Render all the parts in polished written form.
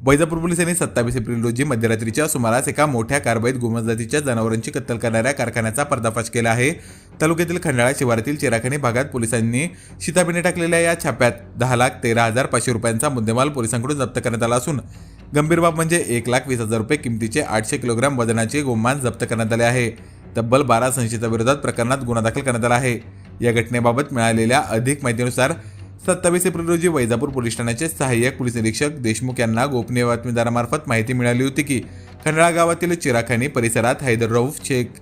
वैजापूर पोलिसांनी 27 एप्रिल रोजी मध्यरात्रीच्या सुमारास एका मोठ्या कारवाईत गोवंश जातीच्या जनावरांची कत्तल करणाऱ्या कारखान्याचा पर्दाफाश केला आहे। तालुक्यातील खंडाळा शिवारातील चिराखानी भागात पोलिसांनी शिताफीने टाकलेल्या या छाप्यात 10,13,500 रुपयांचा मुद्देमाल पोलिसांकडून जप्त करण्यात आला असून गंभीर बाब म्हणजे 1,20,000 रुपये किमतीचे 800 किलोग्राम वजनाचे गोमांस जप्त करण्यात आले आहे। तब्बल 12 संशयितांविरोधात प्रकरणात गुन्हा दाखल करण्यात आला आहे। या घटनेबाबत मिळालेल्या अधिक माहितीनुसार 27 एप्रिल रोजी वैजापूर पोलीस ठाण्याचे सहाय्यक पोलीस निरीक्षक देशमुख यांना गोपनीय बातमीदारामार्फत माहिती मिळाली होती की खंडाळा गावातील चिराखानी परिसरात हैदर रऊफ शेख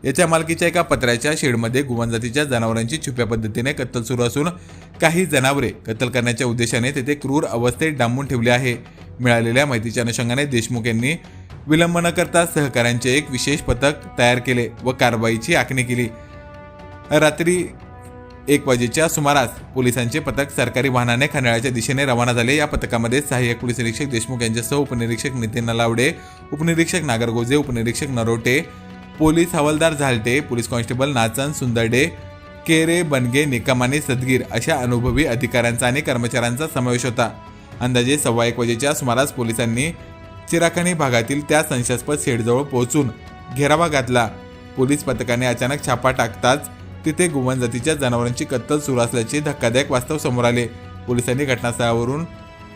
याच्या मालकीच्या एका पत्र्याच्या शेडमध्ये गोवंश जातीच्या जनावरांची छुप्या पद्धतीने कत्तल सुरू असून काही जनावरे कत्तल करण्याच्या उद्देशाने तेथे क्रूर अवस्थेत डांबून ठेवले आहे। मिळालेल्या माहितीच्या अनुषंगाने देशमुख यांनी विलंब न करता सहकाऱ्यांचे एक विशेष पथक तयार केले व कारवाईची आखणी केली। रात्री 1 वाजेच्या सुमारास पोलिसांचे पथक सरकारी वाहनाने खंडाळ्याच्या दिशेने रवाना झाले। या पथकामध्ये सहाय्यक पोलीस निरीक्षक देशमुख यांच्यासह उपनिरीक्षक नितीन नलावडे, उपनिरीक्षक नागरगोजे, उपनिरीक्षक नरोटे, पोलीस हवालदार झालटे, पोलीस कॉन्स्टेबल नाचन सुंदरडे, केरे, बनगे, निकम आणि सदगीर अशा अनुभवी अधिकाऱ्यांचा आणि कर्मचाऱ्यांचा समावेश होता। अंदाजे 1:15 वाजेच्या सुमारास पोलिसांनी चिराखानी भागातील त्या संशयास्पद शेडजवळ पोहोचून घेरावा घातला। पोलीस पथकाने अचानक छापा टाकताच तिथे गोवंश जातीच्या जनावरांची कत्तल सुरू असल्याचे धक्कादायक वास्तव समोर आले। पोलिसांनी घटनास्थळावरून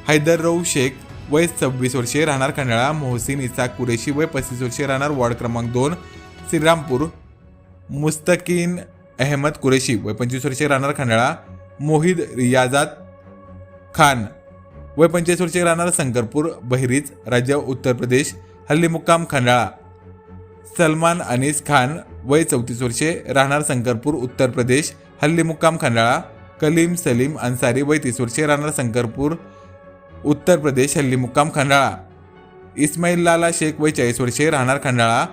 हैदर रऊफ शेख वय 26 वर्षे राहणार खंडाळा, मोहसिन इसाक कुरेशी वय 35 वर्षे राहणार वॉर्ड क्रमांक 2 श्रीरामपूर, मुस्तकीन अहमद कुरेशी वय 25 वर्षे राहणार खंडाळा, मोहिद रियाजात खान वय 45 वर्षे राहणार शंकरपूर बहरीच राज्य उत्तर प्रदेश हल्ली मुक्काम खंडाळा, सलमान अनीस खान वय 34 वर्षे राहणार शंकरपूर उत्तर प्रदेश हल्ली मुक्काम खंडाळा, कलीम सलीम अन्सारी वय 30 वर्षे राहणार शंकरपूर उत्तर प्रदेश हल्ली मुक्काम खंडाळा, इस्माईल लाला शेख वय 40 वर्षे राहणार खंडाळा,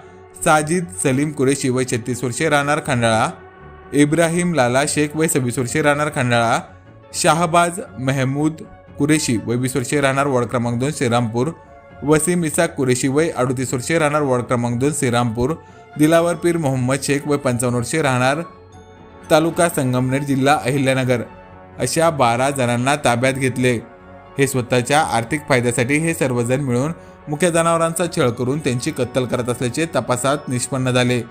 साजिद सलीम कुरेशी वय 36 वर्षे राहणार खंडाळा, इब्राहिम लाला शेख वय 26 वर्षे राहणार खंडाळा, शाहबाज महमूद कुरेशी वय 20 वर्षे राहणार वॉर्ड क्रमांक 2 श्रीरामपूर, वसीम इसाक कुरेशी वय 38 वर्षे राहणार वॉर्ड क्रमांक 2 श्रीरामपूर, दिलावर पीर मोहम्मद शेख वय 55 वर्षे राहणार तालुका संगमनेर जिल्हा अहिल्यानगर अशा 12 जणांना ताब्यात घेतले। हे स्वतःच्या आर्थिक फायद्यासाठी हे सर्वजण मिळून मुख्य जनावरांचा छळ करून त्यांची कत्तल करत असल्याचे तपासात निष्पन्न झाले।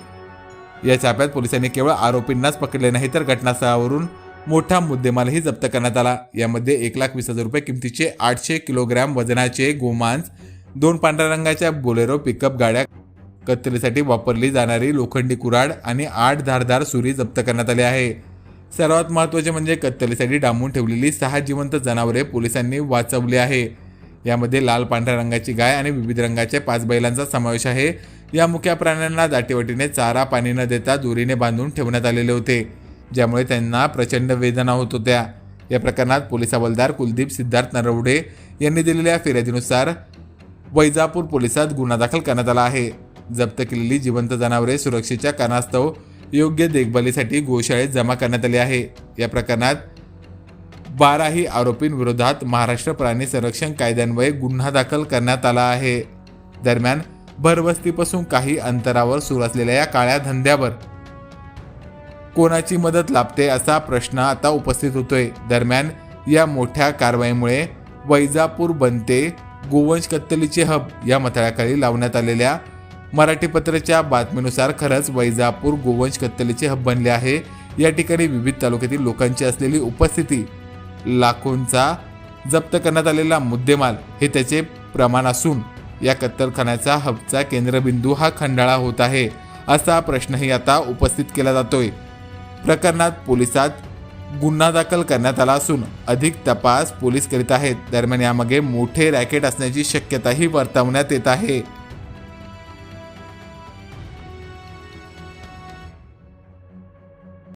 या छाप्यात पोलिसांनी केवळ आरोपींनाच पकडले नाही तर घटनास्थळावरून मोठा मुद्देमालही जप्त करण्यात आला। यामध्ये 1,20,000 रुपये किमतीचे 800 किलोग्राम वजनाचे गोमांस, 2 पांढऱ्या रंगाच्या बोलेरो पिकअप गाड्या, कत्तलीसाठी वापरली जाणारी लोखंडी कुऱ्हाड आणि 8 धारदार सुरी जप्त करण्यात आले आहे। सर्वात महत्त्वाचे म्हणजे कत्तलीसाठी डांबून ठेवलेली 6 जिवंत जनावरे पोलिसांनी वाचवली आहे। यामध्ये लाल पांढऱ्या रंगाची गाय आणि विविध रंगाच्या 5 बैलांचा समावेश आहे। या मुख्य प्राण्यांना दाटीवाटीने चारा पाणी न देता दोरीने बांधून ठेवण्यात आलेले होते, ज्यामुळे त्यांना प्रचंड वेदना होत होत्या। या प्रकरणात पोलीस हवालदार कुलदीप सिद्धार्थ नरवडे यांनी दिलेल्या फिर्यादीनुसार वैजापूर पोलिसात गुन्हा दाखल करण्यात आला आहे। जप्त केलेली जिवंत जनावरे सुरक्षेच्या कारणास्तव योग्य देखभालीसाठी गोशाळेत जमा करण्यात आली आहे। या प्रकरणात 12 आरोपींविरोधात महाराष्ट्र प्राणी संरक्षण कायद्यान्वये गुन्हा दाखल करण्यात आला आहे। दरम्यान भरवस्तीपासून काही अंतरावर सुरू असलेल्या या काळ्या धंद्यावर कोणाची मदत लाभते असा प्रश्न आता उपस्थित होतोय। दरम्यान या मोठ्या कारवाईमुळे वैजापूर बनते गोवंश कत्तलीचे हब या मथळ्याखाली लावण्यात आलेल्या मराठी पत्राच्या बातमीनुसार खरंच वैजापूर गोवंश कत्तलीचे हब बनले आहे। या ठिकाणी विविध तालुक्यातील लोकांची असलेली उपस्थिती, लाखोंचा जप्त करण्यात आलेला मुद्देमाल हे त्याचे प्रमाण असून या कत्तलखान्याचा हबचा केंद्रबिंदू हा खंडाळा होत आहे असा प्रश्नही आता उपस्थित केला जातोय। प्रकरणात पोलिसात गुन्हा दाखल करण्यात आला असून अधिक तपास पोलीस करीत आहेत। दरम्यान यामागे मोठे रॅकेट असण्याची शक्यताही वर्तवण्यात येत आहे।